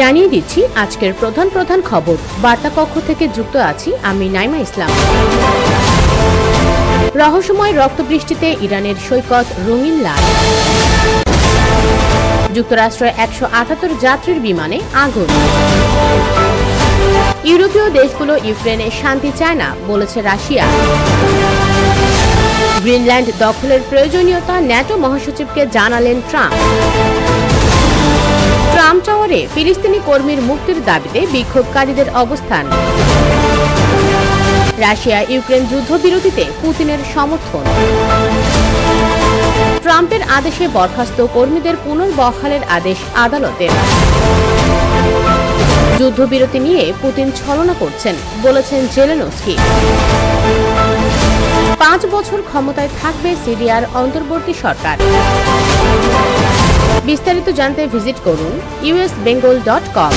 জানিয়ে দিচ্ছি আজকের প্রধান প্রধান খবর। বার্তা কক্ষ থেকে যুক্ত আছি আমি নাইমা ইসলাম। রহস্যময় রক্তবৃষ্টিতে ইরানের সৈকত রঙিন লাল। যুক্তরাষ্ট্রের ১৭৮ যাত্রীর বিমানে আগুন। ইউরোপীয় দেশগুলো ইউক্রেনে শান্তি চায় না বলেছে রাশিয়া। গ্রিনল্যান্ড দখলের প্রয়োজনীয়তা ন্যাটো মহাসচিবকে জানালেন ট্রাম্প। ট্রাম্প টাওয়ারে ফিলিস্তিনি কর্মীর মুক্তির দাবিতে বিক্ষোভকারীদের অবস্থান। রাশিয়া ইউক্রেন যুদ্ধবিরতিতে পুতিনের সমর্থন। ট্রাম্পের আদেশে বরখাস্ত কর্মীদের পুনর্বহালের আদেশ আদালতের। যুদ্ধবিরতি নিয়ে পুতিন ছলনা করছেন বলেছেন জেলেনস্কি। ৫ বছর ক্ষমতায় থাকবে সিরিয়ার অন্তর্বর্তী সরকার। বিস্তারিত জানতে ভিজিট করুন usbengal.com।